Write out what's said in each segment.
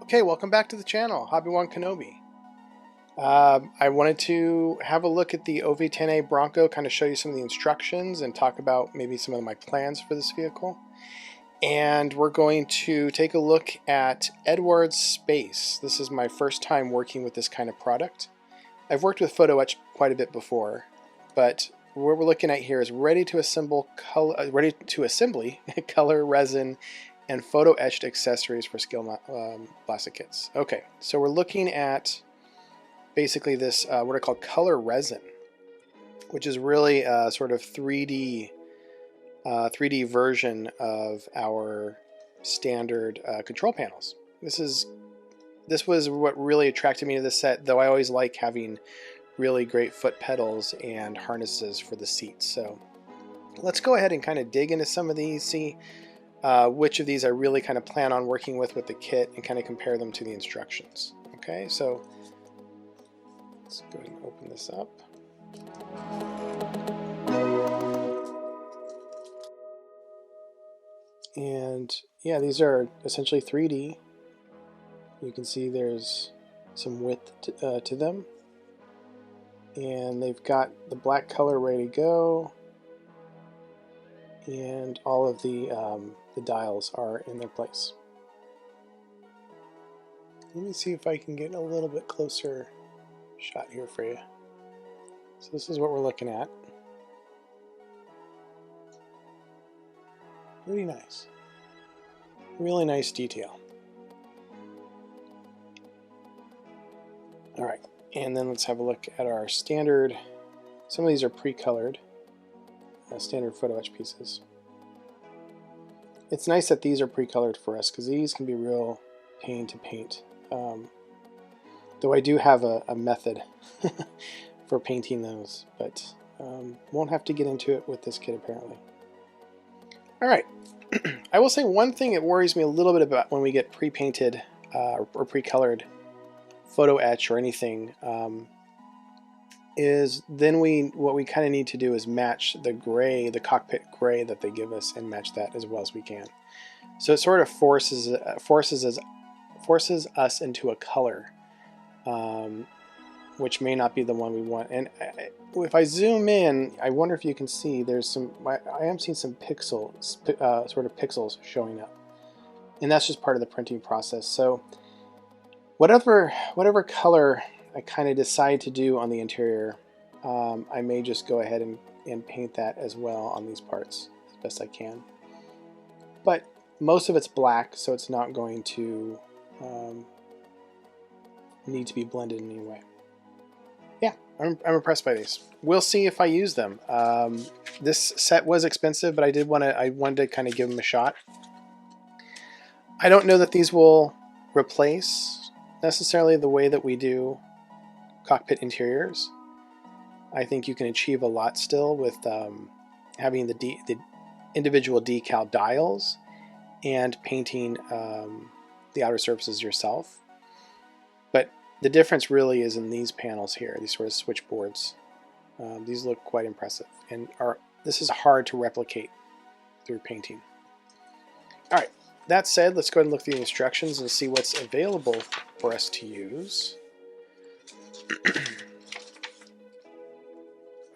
Okay, welcome back to the channel, Hobby-Wan Kenobi. I wanted to have a look at the OV-10A Bronco, kind of show you some of the instructions and talk about maybe some of my plans for this vehicle. And we're going to take a look at Edwards Space. This is my first time working with this kind of product. I've worked with Photo-Etch quite a bit before, but what we're looking at here is ready to assembly color, resin, and photo-etched accessories for scale plastic kits. Okay, so we're looking at basically this what are called color resin, which is really a sort of 3D version of our standard control panels. This was what really attracted me to this set, though I always like having really great foot pedals and harnesses for the seats. So let's go ahead and kind of dig into some of these, see which of these I really kind of plan on working with the kit, and kind of compare them to the instructions. Okay, so let's go ahead and open this up. And yeah, these are essentially 3D. You can see there's some width to them. And they've got the black color ready to go. And all of the dials are in their place. Let me see if I can get a little bit closer shot here for you. So this is what we're looking at. Pretty nice. Really nice detail. Alright, and then let's have a look at our standard. Some of these are pre-colored, standard photo-etch pieces. It's nice that these are pre-colored for us, because these can be real pain to paint. Though I do have a method for painting those, but won't have to get into it with this kit apparently. Alright, I will say one thing that worries me a little bit about when we get pre-painted or pre-colored photo etch or anything is then what we kind of need to do is match the gray, the cockpit gray that they give us, and match that as well as we can. So it sort of forces us into a color, which may not be the one we want. And if I zoom in, I wonder if you can see there's some. I am seeing some pixels, sort of pixels showing up, and that's just part of the printing process. So whatever color I kind of decide to do on the interior, I may just go ahead and paint that as well on these parts as best I can. But most of it's black, so it's not going to need to be blended in any way. Yeah, I'm impressed by these. We'll see if I use them. This set was expensive, but I wanted to kind of give them a shot. I don't know that these will replace necessarily the way that we do cockpit interiors. I think you can achieve a lot still with having the individual decal dials and painting the outer surfaces yourself. But the difference really is in these panels here, these sort of switchboards. These look quite impressive, and this is hard to replicate through painting. All right, that said, let's go ahead and look through the instructions and see what's available for us to use.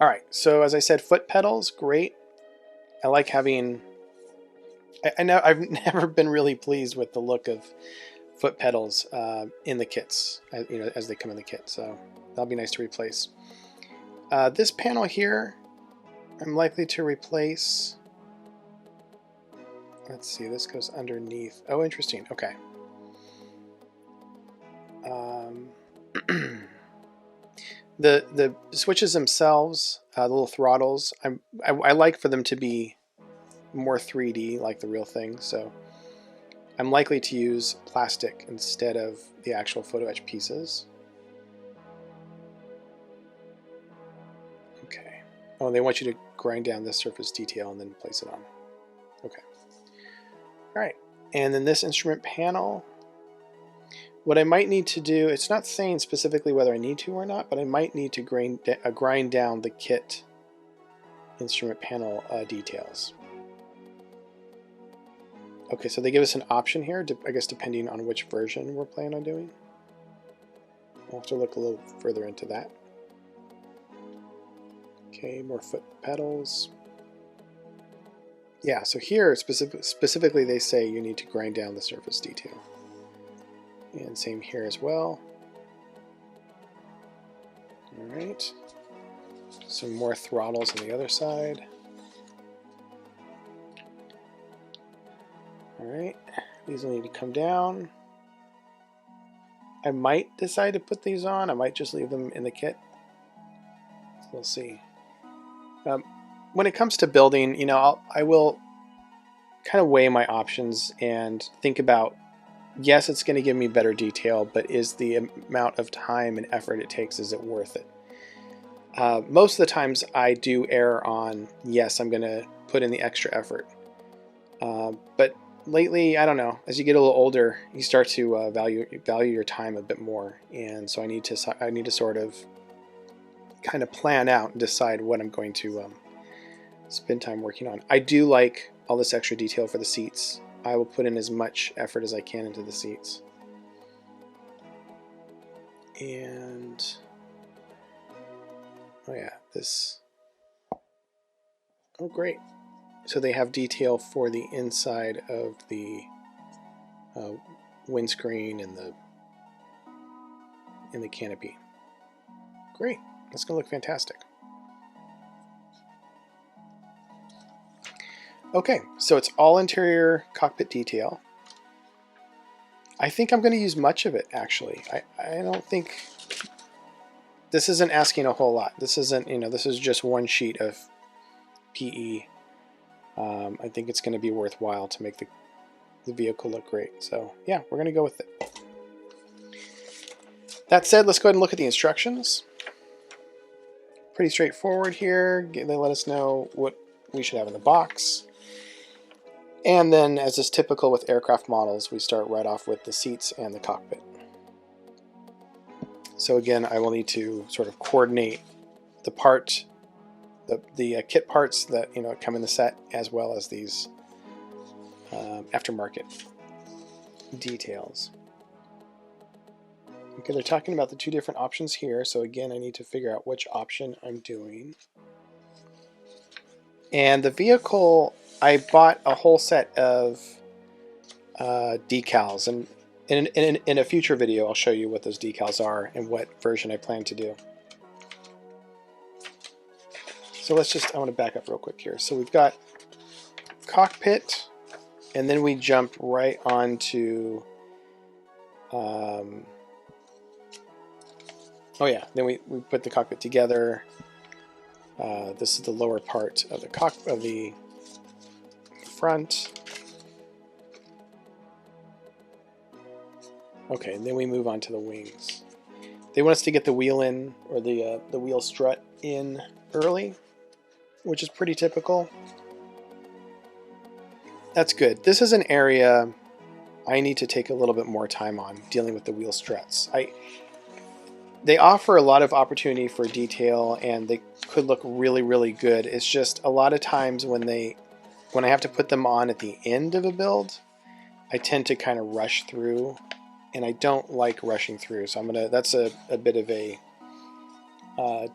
Alright, so as I said, foot pedals, great. I like having... I know I've never been really pleased with the look of foot pedals in the kits, as they come in the kit, so that'll be nice to replace. This panel here, I'm likely to replace... Let's see, this goes underneath. Oh, interesting, okay. The switches themselves, the little throttles, I like for them to be more 3D like the real thing, so I'm likely to use plastic instead of the actual photo etch pieces. Okay. Oh, and they want you to grind down this surface detail and then place it on. Okay. Alright, and then this instrument panel, what I might need to do, it's not saying specifically whether I need to or not, but I might need to grind down the kit instrument panel details. Okay, so they give us an option here, I guess depending on which version we're planning on doing. We'll have to look a little further into that. Okay, more foot pedals. Yeah, so here specifically they say you need to grind down the surface detail. And same here as well. Alright. Some more throttles on the other side. Alright, these will need to come down. I might decide to put these on. I might just leave them in the kit. We'll see. When it comes to building, you know, I will kind of weigh my options and think about, yes, it's going to give me better detail, but is the amount of time and effort it takes, is it worth it? Most of the times I do err on, yes, I'm going to put in the extra effort. But lately, I don't know, as you get a little older, you start to value your time a bit more. And so I need to sort of kind of plan out and decide what I'm going to spend time working on. I do like all this extra detail for the seats. I will put in as much effort as I can into the seats. And oh yeah, this, oh great. So they have detail for the inside of the windscreen and the canopy. Great, that's gonna look fantastic. Okay, so it's all interior cockpit detail. I think I'm going to use much of it, actually. I don't think... This isn't asking a whole lot. This isn't, you know, this is just one sheet of PE. I think it's going to be worthwhile to make the vehicle look great. So, yeah, we're going to go with it. That said, let's go ahead and look at the instructions. Pretty straightforward here. They let us know what we should have in the box. And then, as is typical with aircraft models, we start right off with the seats and the cockpit. So again, I will need to sort of coordinate the kit parts that come in the set, as well as these aftermarket details. Okay, they're talking about the two different options here. So again, I need to figure out which option I'm doing. And the vehicle, I bought a whole set of decals, and in a future video I'll show you what those decals are and what version I plan to do. So I want to back up real quick here. So we've got cockpit, and then we jump right onto oh yeah, then we put the cockpit together. This is the lower part of the front. Okay, and then we move on to the wings. They want us to get the wheel in, or the wheel strut in early, which is pretty typical. That's good. This is an area I need to take a little bit more time on, dealing with the wheel struts. They offer a lot of opportunity for detail, and they could look really, really good. It's just a lot of times when I have to put them on at the end of a build, I tend to kind of rush through, and I don't like rushing through. So that's a bit of a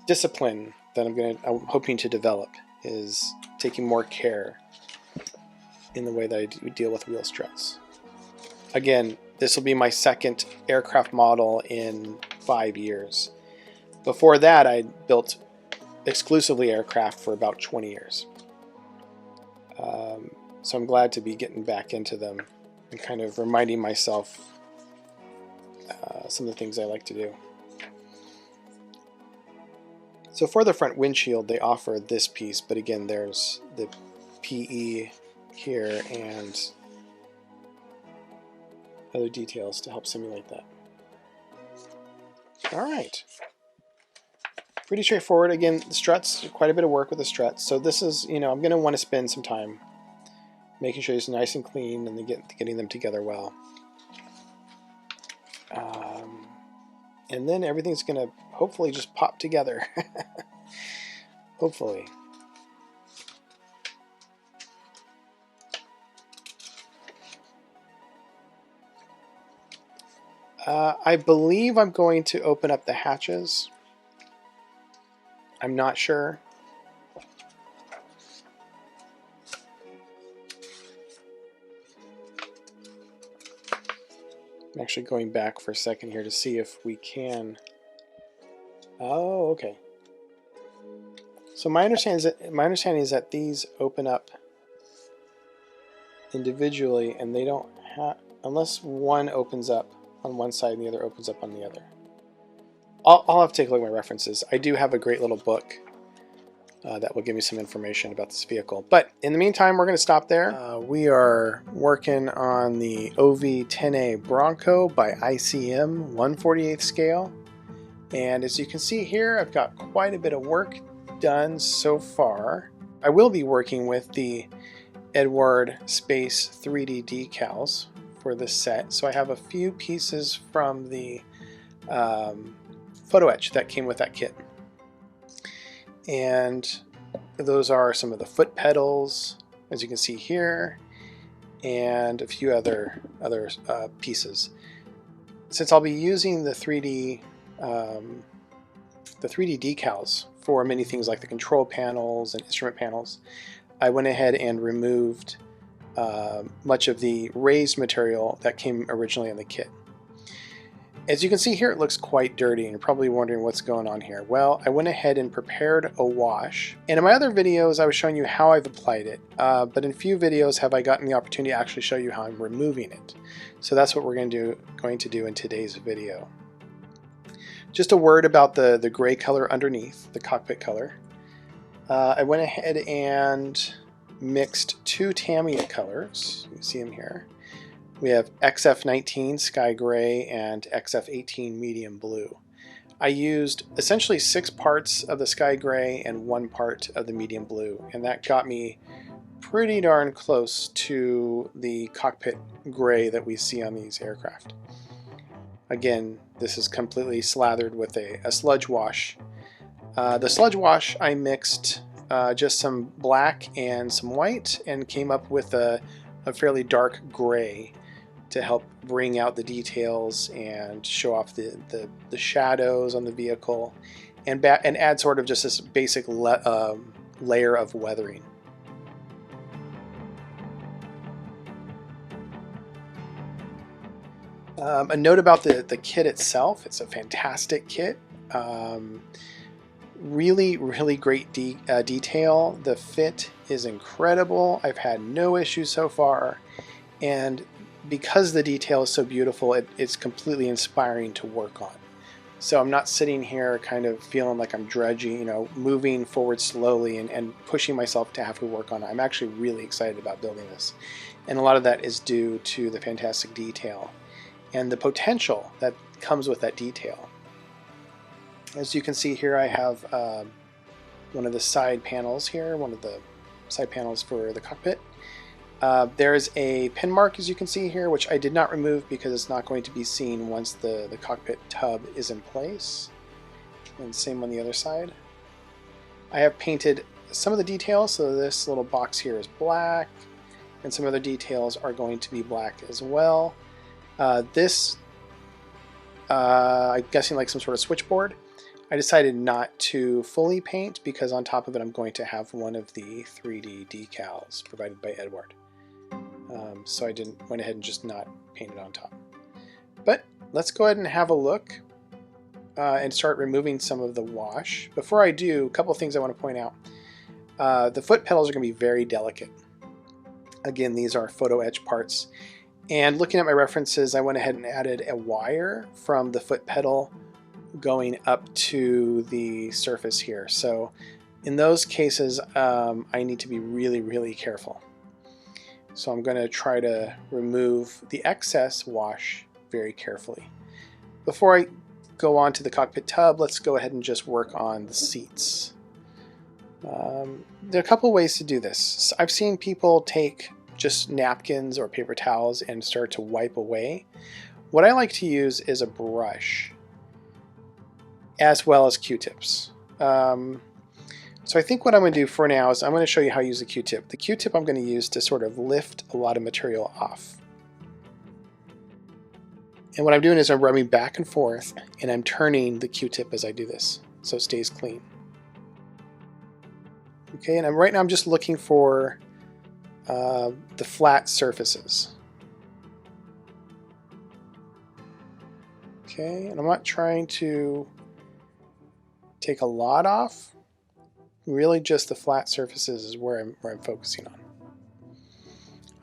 discipline that I'm hoping to develop, is taking more care in the way that I deal with wheel struts. Again, this will be my second aircraft model in 5 years. Before that, I built exclusively aircraft for about 20 years. So I'm glad to be getting back into them and kind of reminding myself some of the things I like to do. So for the front windshield, they offer this piece, but again, there's the PE here and other details to help simulate that. All right. Pretty straightforward. Again, the struts, quite a bit of work with the struts. So this is, I'm going to want to spend some time making sure it's nice and clean and getting them together well. And then everything's going to hopefully just pop together. Hopefully. I believe I'm going to open up the hatches. I'm not sure. I'm actually going back for a second here to see if we can. Oh, okay. So my understanding is that these open up individually, and they don't have, unless one opens up on one side and the other opens up on the other. I'll have to take a look at my references. I do have a great little book that will give me some information about this vehicle. But in the meantime, we're going to stop there. We are working on the OV-10A Bronco by ICM 1/48 scale. And as you can see here, I've got quite a bit of work done so far. I will be working with the Edward Space 3D decals for this set. So I have a few pieces from the Photo-Etch that came with that kit. And those are some of the foot pedals, as you can see here, and a few other pieces. Since I'll be using the 3D decals for many things like the control panels and instrument panels, I went ahead and removed much of the raised material that came originally in the kit. As you can see here, it looks quite dirty, and you're probably wondering what's going on here. Well, I went ahead and prepared a wash, and in my other videos I was showing you how I've applied it, but in few videos have I gotten the opportunity to actually show you how I'm removing it. So that's what we're going to do in today's video. Just a word about the gray color underneath, the cockpit color. I went ahead and mixed two Tamiya colors. You can see them here. We have XF19 Sky Gray and XF18 Medium Blue. I used essentially 6 parts of the Sky Gray and 1 part of the Medium Blue, and that got me pretty darn close to the cockpit gray that we see on these aircraft. Again, this is completely slathered with a sludge wash. The sludge wash, I mixed just some black and some white and came up with a fairly dark gray to help bring out the details and show off the shadows on the vehicle and add sort of just this basic layer of weathering. A note about the kit itself: it's a fantastic kit. Really great detail. The fit is incredible. I've had no issues so far, and because the detail is so beautiful, it's completely inspiring to work on. So I'm not sitting here kind of feeling like I'm drudging, moving forward slowly and pushing myself to have to work on it. I'm actually really excited about building this, and a lot of that is due to the fantastic detail and the potential that comes with that detail. As you can see here, I have one of the side panels here, one of the side panels for the cockpit. There's a pin mark, as you can see here, which I did not remove because it's not going to be seen once the cockpit tub is in place. And same on the other side. I have painted some of the details, so this little box here is black, and some other details are going to be black as well. I'm guessing like some sort of switchboard. I decided not to fully paint because on top of it I'm going to have one of the 3D decals provided by Edward. So I went ahead and just not painted on top. But let's go ahead and have a look and start removing some of the wash. Before I do, a couple of things I want to point out. The foot pedals are going to be very delicate. Again, these are Photo-Etch parts. And looking at my references, I went ahead and added a wire from the foot pedal going up to the surface here. So in those cases, I need to be really careful. So I'm going to try to remove the excess wash very carefully. Before I go on to the cockpit tub, let's go ahead and just work on the seats. There are a couple ways to do this. I've seen people take just napkins or paper towels and start to wipe away. What I like to use is a brush, as well as Q-tips. So I think what I'm going to do for now is I'm going to show you how to use the Q-tip. The Q-tip I'm going to use to sort of lift a lot of material off. And what I'm doing is I'm rubbing back and forth, and I'm turning the Q-tip as I do this, so it stays clean. Okay, and right now I'm just looking for the flat surfaces. Okay, and I'm not trying to take a lot off. Really just the flat surfaces is where I'm focusing on.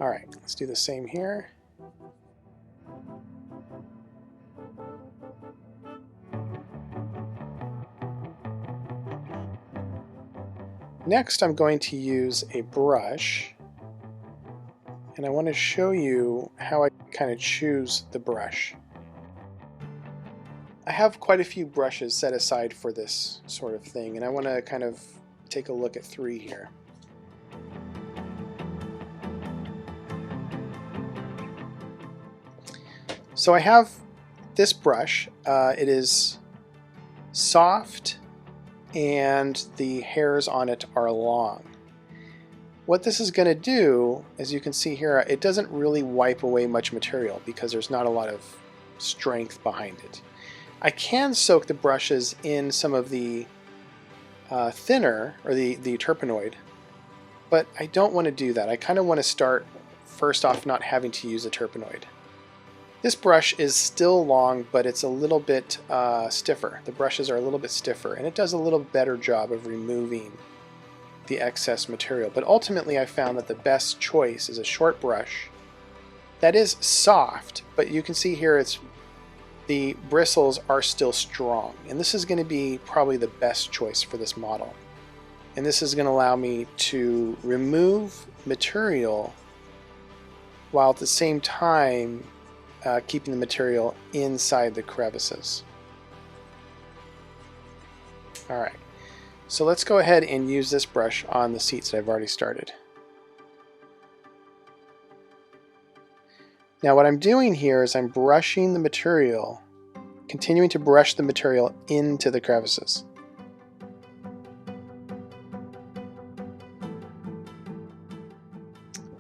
All right, let's do the same here. Next, I'm going to use a brush, and I want to show you how I kind of choose the brush. I have quite a few brushes set aside for this sort of thing, and I want to kind of take a look at 3 here. So I have this brush. It is soft and the hairs on it are long. What this is going to do, as you can see here, it doesn't really wipe away much material because there's not a lot of strength behind it. I can soak the brushes in some of the thinner, or the terpenoid, but I don't want to do that. I kind of want to start first off not having to use a terpenoid. This brush is still long, but it's a little bit stiffer. The brushes are a little bit stiffer, and it does a little better job of removing the excess material. But ultimately I found that the best choice is a short brush that is soft, but you can see here the bristles are still strong, and this is going to be probably the best choice for this model. And this is going to allow me to remove material while at the same time keeping the material inside the crevices. Alright, so let's go ahead and use this brush on the seats that I've already started. Now what I'm doing here is I'm brushing the material, continuing to brush the material into the crevices.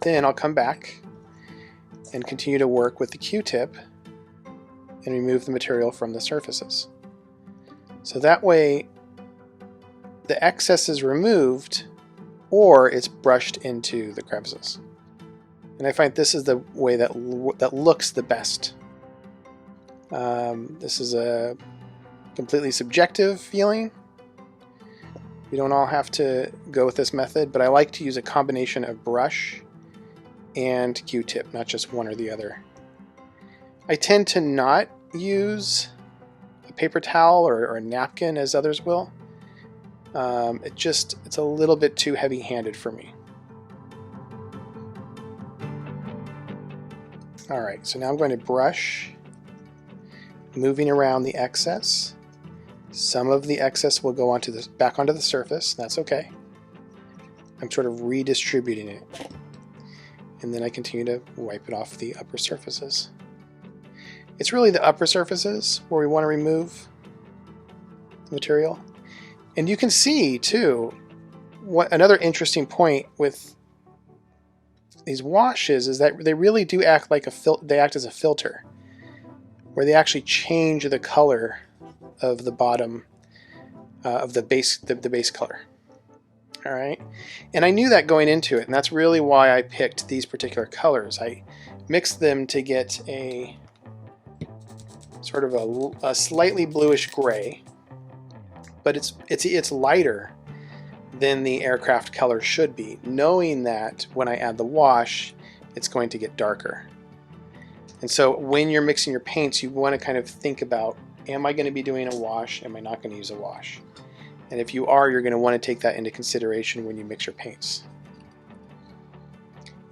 Then I'll come back and continue to work with the Q-tip and remove the material from the surfaces. So that way the excess is removed or it's brushed into the crevices. And I find this is the way that looks the best. This is a completely subjective feeling. You don't all have to go with this method, but I like to use a combination of brush and Q-tip, not just one or the other. I tend to not use a paper towel or a napkin as others will. It's a little bit too heavy-handed for me. Alright, so now I'm going to brush, moving around the excess. Some of the excess will go back onto the surface. That's okay. I'm sort of redistributing it. And then I continue to wipe it off the upper surfaces. It's really the upper surfaces where we want to remove the material. And you can see too, what another interesting point with these washes is that they really do act like they act as a filter, where they actually change the color of the bottom of the base color. All right, and I knew that going into it, and that's really why I picked these particular colors. I mixed them to get a sort of a slightly bluish gray, but it's lighter than the aircraft color should be, knowing that when I add the wash, it's going to get darker. And so when you're mixing your paints, you want to kind of think about, am I going to be doing a wash? Am I not going to use a wash? And if you are, you're going to want to take that into consideration when you mix your paints.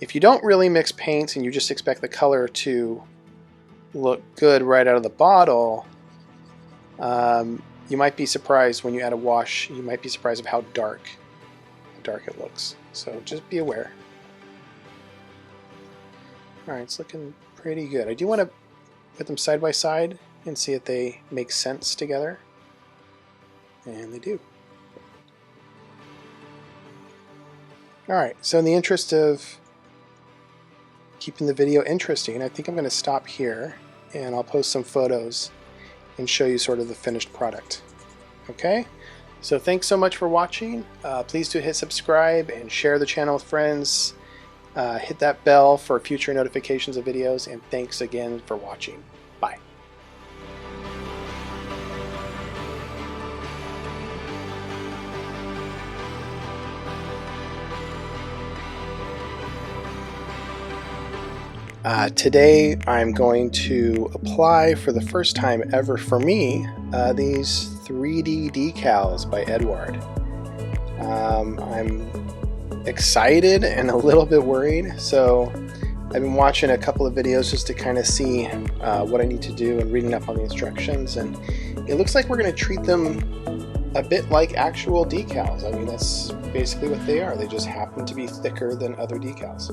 If you don't really mix paints and you just expect the color to look good right out of the bottle, you might be surprised when you add a wash. You might be surprised of how dark it looks. So just be aware. All right, it's looking pretty good. I do want to put them side by side and see if they make sense together. And they do. All right, so in the interest of keeping the video interesting, I think I'm going to stop here and I'll post some photos and show you sort of the finished product. Okay, so thanks so much for watching. Please do hit subscribe and share the channel with friends. Hit that bell for future notifications of videos, and thanks again for watching. Bye. Today I'm going to apply for the first time ever for me these 3D decals by Eduard. I'm excited and a little bit worried, so I've been watching a couple of videos just to kind of see what I need to do and reading up on the instructions, and it looks like we're going to treat them a bit like actual decals. I mean, that's basically what they are. They just happen to be thicker than other decals.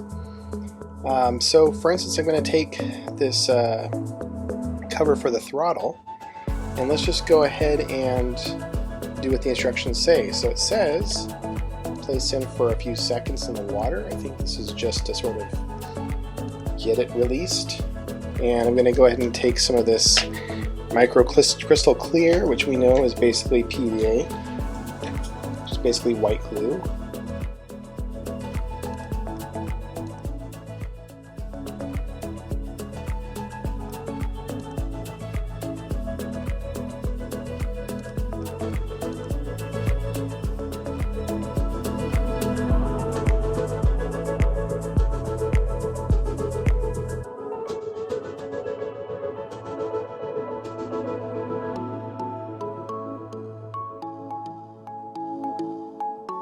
So for instance, I'm going to take this cover for the throttle, and let's just go ahead and do what the instructions say. So it says place in for a few seconds in the water. I think this is just to sort of get it released. And I'm going to go ahead and take some of this micro crystal clear, which we know is basically PVA, which is basically white glue.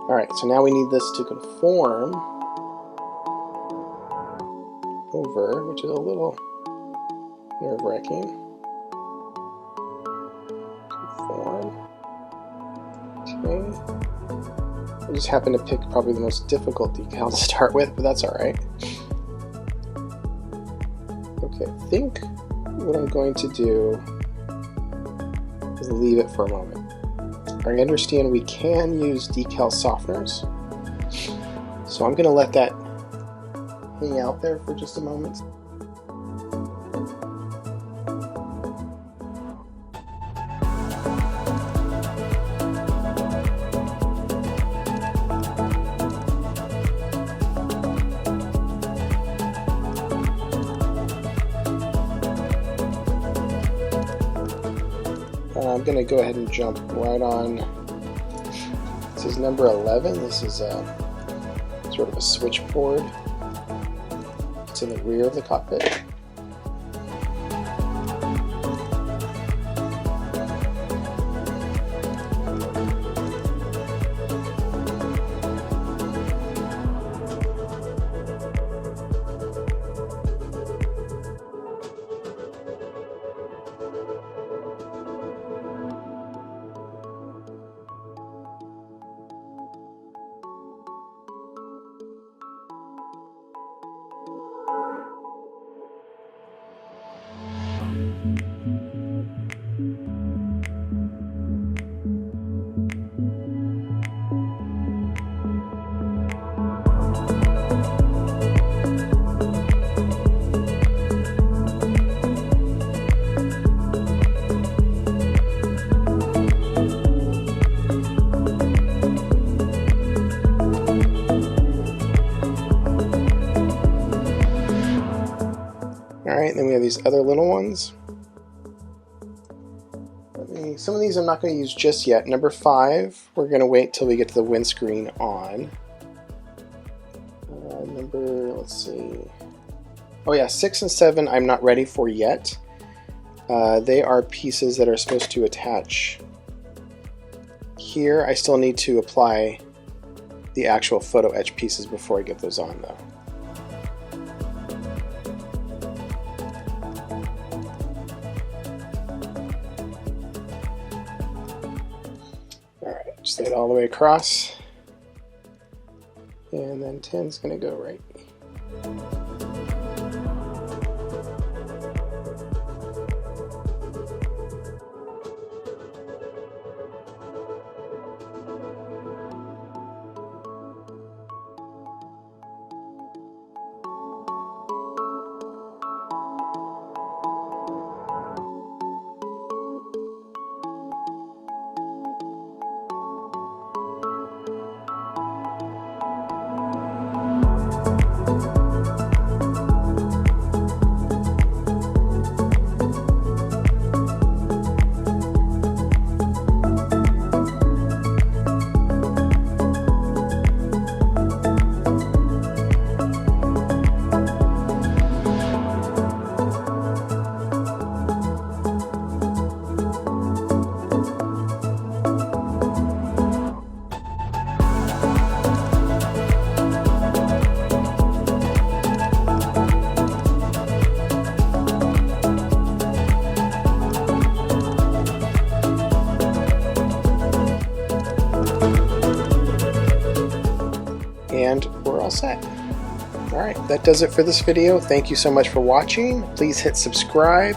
Alright, so now we need this to conform over, which is a little nerve-wracking. Conform. Okay. I just happened to pick probably the most difficult decal to start with, but that's alright. Okay, I think what I'm going to do is leave it for a moment. I understand we can use decal softeners, so I'm going to let that hang out there for just a moment. I'm going to go ahead and jump right on. This is number 11. This is sort of a switchboard. It's in the rear of the cockpit. Alright, then we have these other little ones. Some of these I'm not going to use just yet. Number 5, we're going to wait till we get to the windscreen on. Let's see. Oh yeah, 6 and 7 I'm not ready for yet. They are pieces that are supposed to attach here. I still need to apply the actual Photo-Etch pieces before I get those on though. Just lay it all the way across, and then 10's going to go right. And we're all set. Alright, that does it for this video. Thank you so much for watching. Please hit subscribe.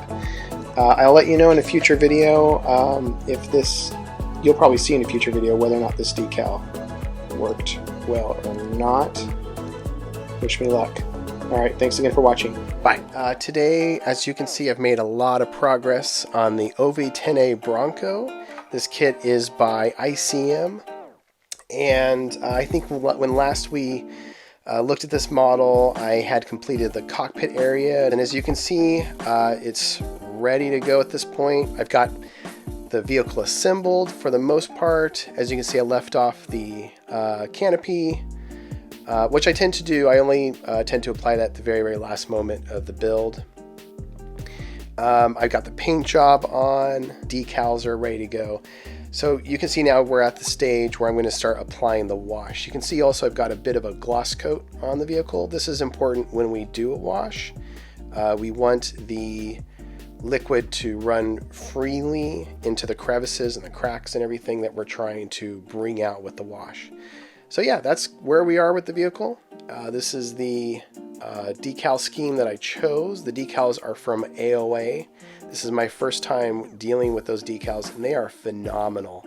I'll let you know in a future video if this, you'll probably see in a future video whether or not this decal worked well or not. Wish me luck. Alright, thanks again for watching. Bye. Today, as you can see, I've made a lot of progress on the OV-10A Bronco. This kit is by ICM, and I think when last we looked at this model, I had completed the cockpit area, and as you can see, it's ready to go at this point. I've got the vehicle assembled for the most part. As you can see, I left off the canopy, which I tend to do. I only tend to apply that at the very, very last moment of the build. I've got the paint job on, decals are ready to go. So you can see now we're at the stage where I'm going to start applying the wash. You can see also I've got a bit of a gloss coat on the vehicle. This is important when we do a wash. We want the liquid to run freely into the crevices and the cracks and everything that we're trying to bring out with the wash. So yeah, that's where we are with the vehicle. This is the decal scheme that I chose. The decals are from AOA. This is my first time dealing with those decals, and they are phenomenal.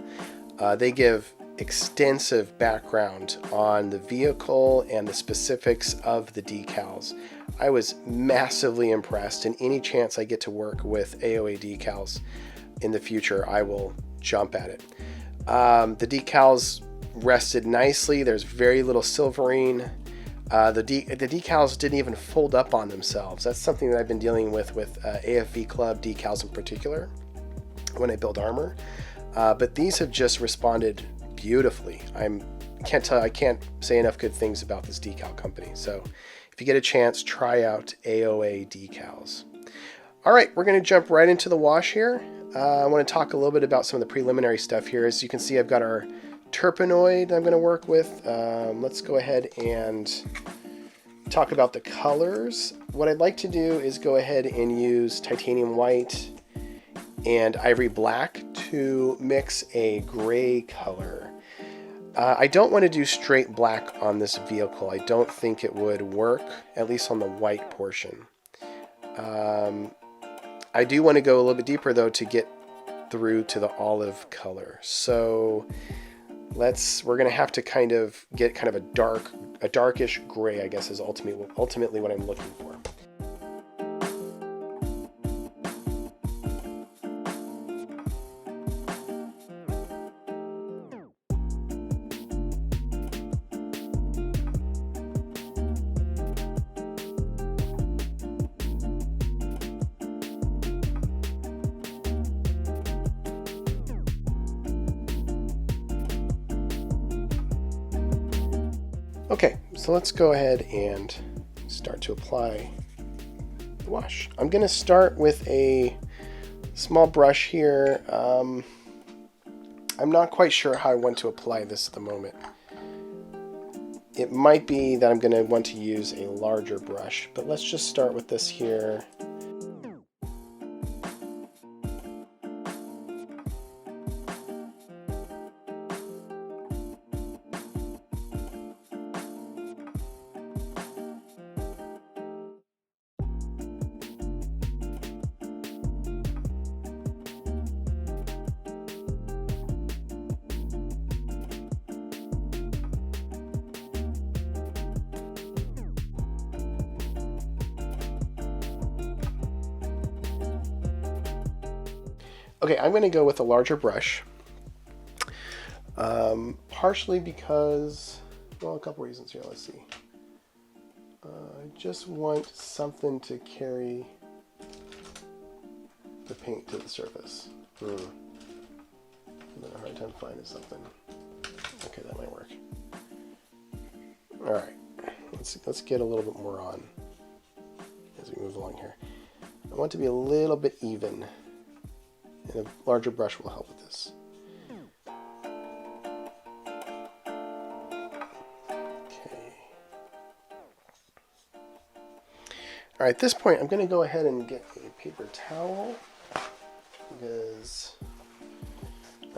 They give extensive background on the vehicle and the specifics of the decals. I was massively impressed, and any chance I get to work with AOA decals in the future, I will jump at it. The decals rested nicely. There's very little silvering. The decals didn't even fold up on themselves. That's something that I've been dealing with AFV Club decals in particular when I build armor. But these have just responded beautifully. I can't say enough good things about this decal company. So if you get a chance, try out AOA decals. All right, we're going to jump right into the wash here. I want to talk a little bit about some of the preliminary stuff here. As you can see, I've got our Turpenoid I'm going to work with. Let's go ahead and talk about the colors. What I'd like to do is go ahead and use titanium white and ivory black to mix a gray color. I don't want to do straight black on this vehicle. I don't think it would work, at least on the white portion. I do want to go a little bit deeper though to get through to the olive color. So we're going to have to kind of get kind of a darkish gray, I guess, is ultimately what I'm looking for. Okay, so let's go ahead and start to apply the wash. I'm going to start with a small brush here. I'm not quite sure how I want to apply this at the moment. It might be that I'm going to want to use a larger brush, but let's just start with this here. Okay, I'm going to go with a larger brush, partially because, well, a couple reasons here. Let's see. I just want something to carry the paint to the surface. I'm having a hard time finding something. Okay, that might work. All right, let's get a little bit more on as we move along here. I want it to be a little bit even, and a larger brush will help with this. Okay. All right, at this point, I'm going to go ahead and get a paper towel because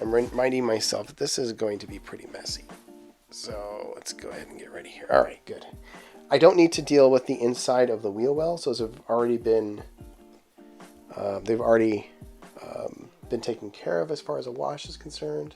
I'm reminding myself that this is going to be pretty messy. So let's go ahead and get ready here. All right, good. I don't need to deal with the inside of the wheel wells. Those have already been, they've already been taken care of as far as a wash is concerned.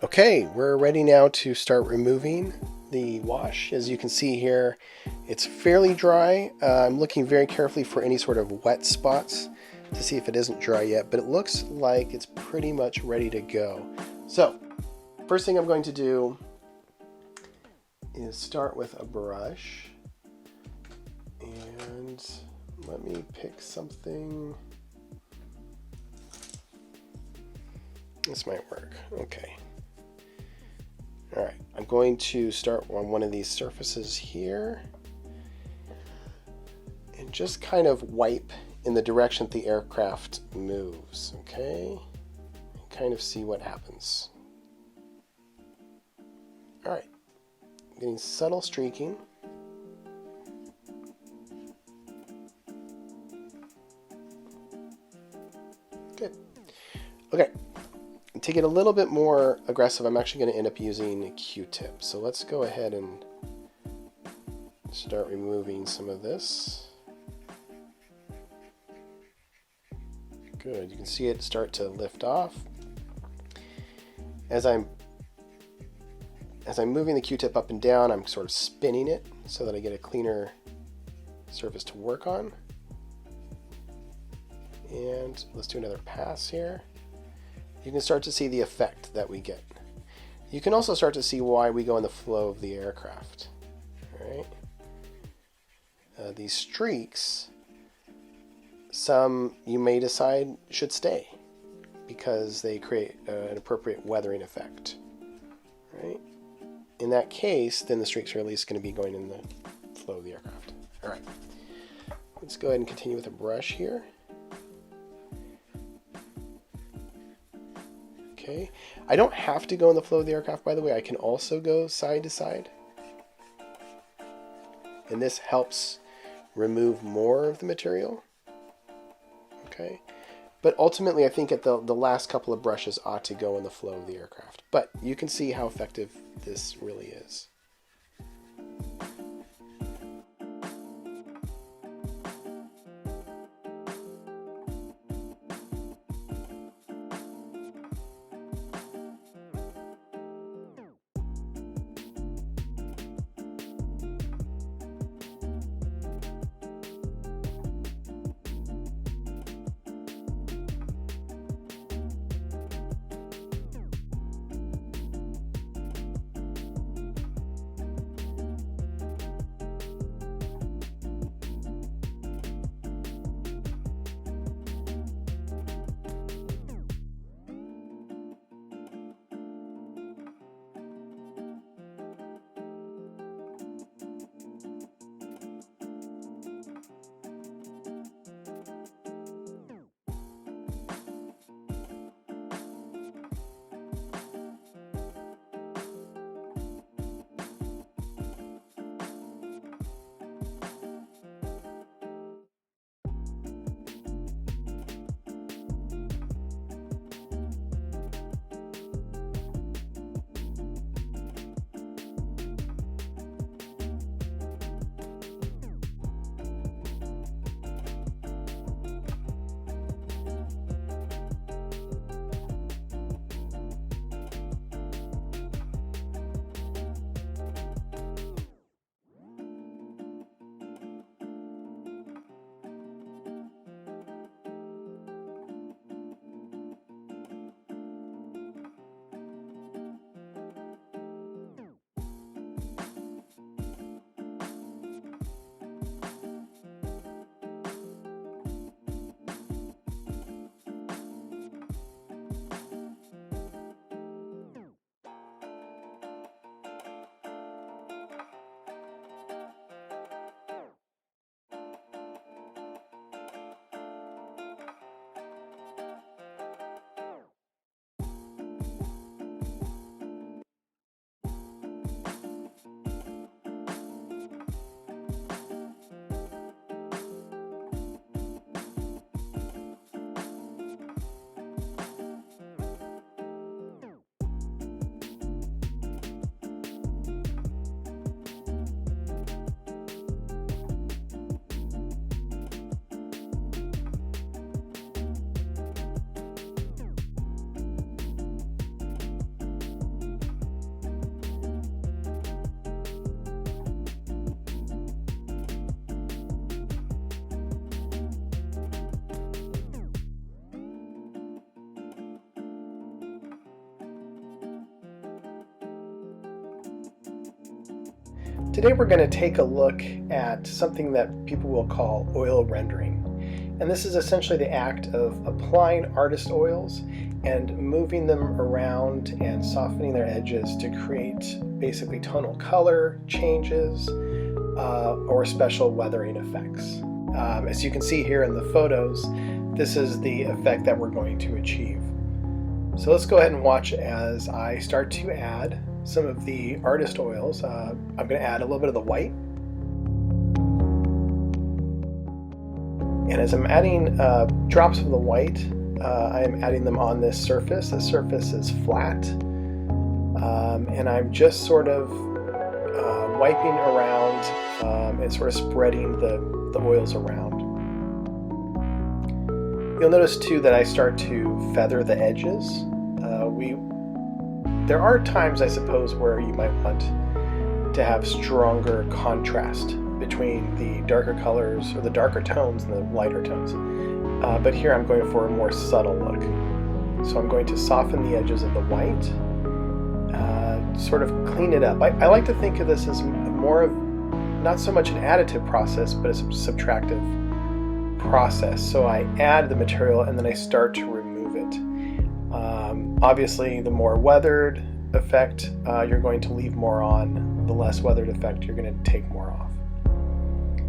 Okay, we're ready now to start removing the wash. As you can see here, it's fairly dry. I'm looking very carefully for any sort of wet spots to see if it isn't dry yet, but it looks like it's pretty much ready to go. So, first thing I'm going to do is start with a brush, and let me pick something. This might work. Okay. All right, I'm going to start on one of these surfaces here and just kind of wipe in the direction that the aircraft moves, okay? And kind of see what happens. All right, getting subtle streaking. Good. Okay. To get a little bit more aggressive, I'm actually going to end up using a Q-tip. So let's go ahead and start removing some of this. Good, you can see it start to lift off. As I'm moving the Q-tip up and down, I'm sort of spinning it so that I get a cleaner surface to work on. And let's do another pass here. You can start to see the effect that we get. You can also start to see why we go in the flow of the aircraft. All right. These streaks, some you may decide should stay because they create an appropriate weathering effect. Right. In that case, then the streaks are at least going to be going in the flow of the aircraft. All right. Let's go ahead and continue with a brush here. Okay. I don't have to go in the flow of the aircraft, by the way. I can also go side to side. And this helps remove more of the material. Okay. But ultimately, I think at the last couple of brushes ought to go in the flow of the aircraft. But you can see how effective this really is. Today we're going to take a look at something that people will call oil rendering. And this is essentially the act of applying artist oils and moving them around and softening their edges to create basically tonal color changes or special weathering effects. As you can see here in the photos, this is the effect that we're going to achieve. So let's go ahead and watch as I start to add some of the artist oils. I'm going to add a little bit of the white. And as I'm adding drops of the white, I am adding them on this surface. The surface is flat. And I'm just sort of wiping around and sort of spreading the oils around. You'll notice too that I start to feather the edges. There are times, I suppose, where you might want to have stronger contrast between the darker colors or the darker tones and the lighter tones. But here I'm going for a more subtle look. So I'm going to soften the edges of the white, sort of clean it up. I like to think of this as more of not so much an additive process, but a subtractive process. So I add the material and then I start to remove it. Obviously, the more weathered effect you're going to leave more on, the less weathered effect you're going to take more off.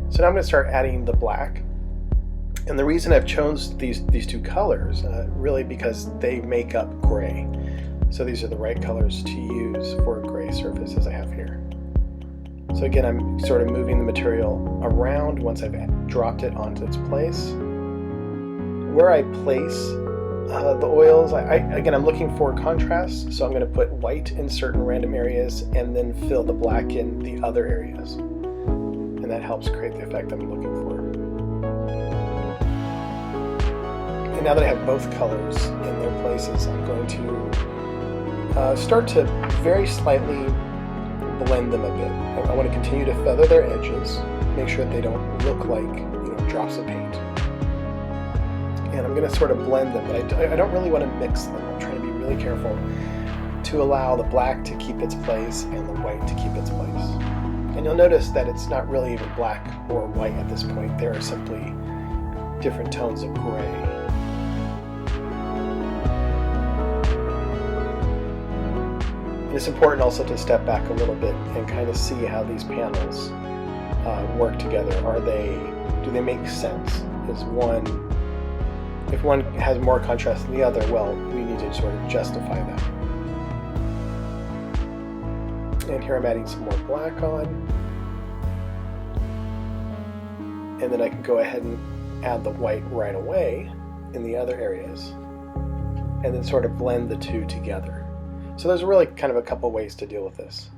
So now I'm going to start adding the black. And the reason I've chosen these two colors, really because they make up gray. So these are the right colors to use for a gray surface as I have here. So again, I'm sort of moving the material around once I've dropped it onto its place. Where I place the oils, again, I'm looking for contrast, so I'm going to put white in certain random areas and then fill the black in the other areas. And that helps create the effect I'm looking for. And now that I have both colors in their places, I'm going to start to very slightly blend them a bit. I want to continue to feather their edges, make sure that they don't look like drops of paint. And I'm going to sort of blend them, but I don't really want to mix them. I'm trying to be really careful to allow the black to keep its place and the white to keep its place. And you'll notice that it's not really even black or white at this point. They are simply different tones of gray. And it's important also to step back a little bit and kind of see how these panels work together. Do they make sense? If one has more contrast than the other, well, we need to sort of justify that. And here I'm adding some more black on. And then I can go ahead and add the white right away in the other areas. And then sort of blend the two together. So there's really kind of a couple ways to deal with this.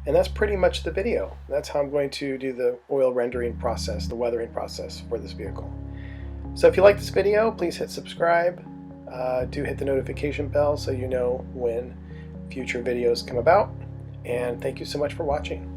And that's pretty much the video. That's how I'm going to do the oil rendering process, the weathering process for this vehicle. So if you like this video, please hit subscribe. Do hit the notification bell so you know when future videos come about. And thank you so much for watching.